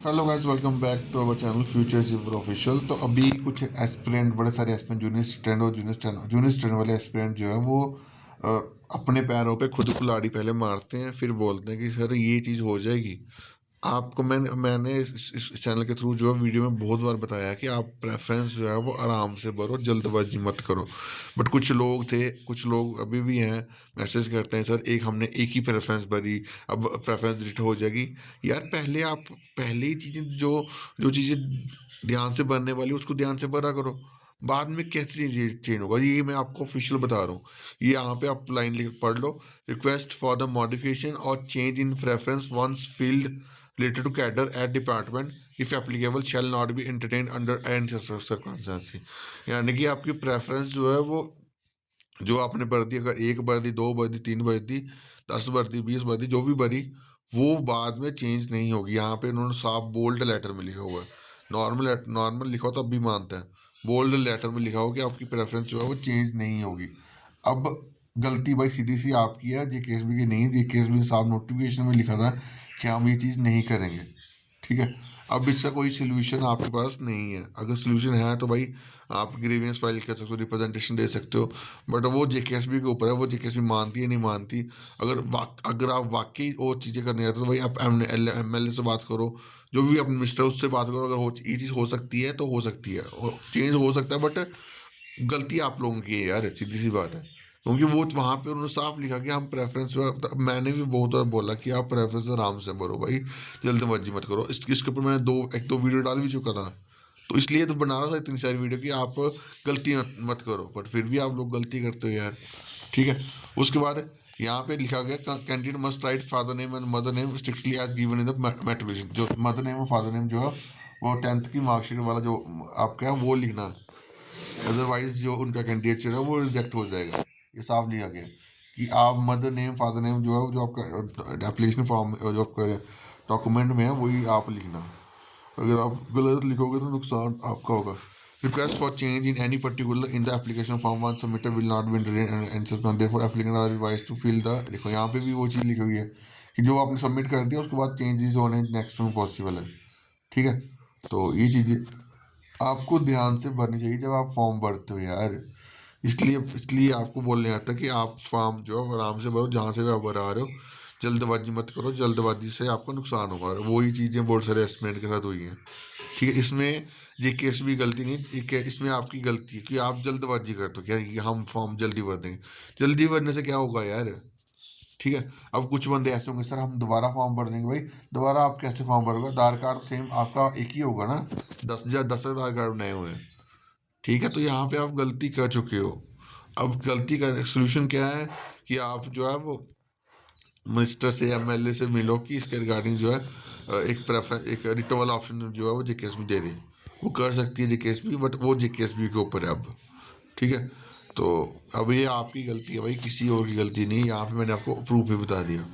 Hello guys, welcome back to our channel future जीवर official. तो अभी कुछ एस्पिरेंट, बड़े सारे एस्पिरेंट, जूनियर स्टूडेंट और जूनियर स्टूडेंट वाले एस्पिरेंट जो है वो अ, अपने पैरों पे खुद कुल्हाड़ी पहले मारते हैं, फिर बोलते हैं कि सर ये चीज़ हो जाएगी। आपको मैंने इस चैनल के थ्रू जो है वीडियो में बहुत बार बताया है कि आप प्रेफरेंस जो है वो आराम से भरो, जल्दबाजी मत करो। बट कुछ लोग थे, कुछ लोग अभी भी हैं, मैसेज करते हैं सर एक हमने एक ही प्रेफरेंस भरी, अब प्रेफरेंस डिलीट हो जाएगी। यार पहले आप पहले ही चीज़ें जो जो चीज़ें ध्यान से भरने वाली उसको ध्यान से भरा करो। बाद में कैसे चीज़ चेंज होगा, ये मैं आपको ऑफिशियल बता रहा हूँ। ये यहाँ पे आप लाइन लिख पढ़ लो। रिक्वेस्ट फॉर द मॉडिफिकेशन और change in preference once field related to cadre at department if applicable shall not be entertained under any circumstances। यानी कि आपकी प्रेफरेंस जो है वो जो आपने भर दी, अगर एक भर दी, दो भर दी, तीन भर दी, 10 भर दी, 20 भर दी, जो भी भरी वो बाद में चेंज नहीं होगी। यहाँ पे उन्होंने साफ बोल्ड लेटर में लिखा हुआ है। नॉर्मल नॉर्मल लिखा हो तब भी मानता है, बोल्ड लेटर में लिखा हो कि आपकी प्रेफरेंस जो है वो चेंज नहीं होगी। अब गलती भाई सीधी सी आपकी है, जेकेएसबी की नहीं। जेकेएसबी ने साफ नोटिफिकेशन में लिखा था कि हम ये चीज़ नहीं करेंगे, ठीक है। अब इसका कोई सोल्यूशन आपके पास नहीं है। अगर सोल्यूशन है तो भाई आप ग्रीवेंस फाइल कर सकते हो, रिप्रेजेंटेशन दे सकते हो। बट वो जेकेएसबी के ऊपर है, वो जेकेएसबी मानती है नहीं मानती। अगर आप वाकई वो चीज़ें करने जाते हो तो भाई आप एमएलए से बात करो, जो भी अपने मिनिस्टर उससे बात करो। अगर ये चीज़ हो सकती है तो हो सकती है, चेंज हो सकता है। बट गलती आप लोगों की है यार, सीधी सी बात है। क्योंकि वो वहाँ पे उन्होंने साफ लिखा कि हम प्रेफरेंस, मैंने भी बहुत बार बोला कि आप प्रेफरेंस आराम से भरो भाई, जल्दबाजी मत करो। इसके ऊपर मैंने एक दो वीडियो डाल भी चुका था, तो इसलिए तो बना रहा था इतनी सारी वीडियो कि आप गलती मत करो। बट फिर भी आप लोग गलती करते हो यार, ठीक है। उसके बाद यहाँ पे लिखा गया candidate must write father name and mother name strictly as given in the matriculation. जो मदर नेम और फादर नेम जो है वो 10th की मार्कशीट वाला जो आपका है वो लिखना है, अदरवाइज जो उनका कैंडिडेचर है वो रिजेक्ट हो जाएगा। ये साफ लिखा गया कि आप मदर नेम फादर नेम जो है, जो आपका एप्लीकेशन फॉर्म जो आपका डॉक्यूमेंट में है वही आप लिखना। अगर आप गलत लिखोगे तो नुकसान आपका होगा। Request for change in any particular in the application form one submitted will not be entertained therefore applicant are advised to fill the. देखो यहाँ पे भी वो चीज़ लिखी हुई है कि जो आपने सबमिट कर दिया उसके बाद चेंजेस होने नेक्स्ट में पॉसिबल है, ठीक है। तो ये चीज़ें आपको ध्यान से भरनी चाहिए जब आप फॉर्म भरते हो यार। इसलिए इसलिए आपको बोलने आता है कि आप फॉर्म जो है आराम से भरो, जहाँ से भी आप भरा रहे हो। जल्दबाजी मत करो, जल्दबाजी से आपको नुकसान होगा। और वही चीज़ें बहुत सारे एस्पिरेंट के साथ हुई हैं, ठीक है। इसमें ये केस भी गलती नहीं, इसमें आपकी गलती है कि आप जल्दबाजी करते हो क्या, कि हम फॉर्म जल्दी भर देंगे। जल्दी भरने से क्या होगा यार, ठीक है। अब कुछ बंदे ऐसे होंगे सर हम दोबारा फॉर्म भर देंगे। भाई दोबारा आप कैसे फॉर्म भरोगे? आधार कार्ड सेम आपका एक ही होगा ना, 10 आधार कार्ड नए हुए हैं, ठीक है। तो यहाँ पे आप गलती कर चुके हो। अब गलती का सोल्यूशन क्या है कि आप जो है वो मिनिस्टर से, एमएलए से मिलो कि इसके रिगार्डिंग जो है एक रिटर्न वाला ऑप्शन जो है वो जेकेएसबी दे दें। वो कर सकती है जेकेएसबी, बट वो जेकेएसबी के ऊपर है अब, ठीक है। तो अब ये आपकी गलती है भाई, किसी और की गलती नहीं। यहाँ पे मैंने आपको प्रूफ भी बता दिया।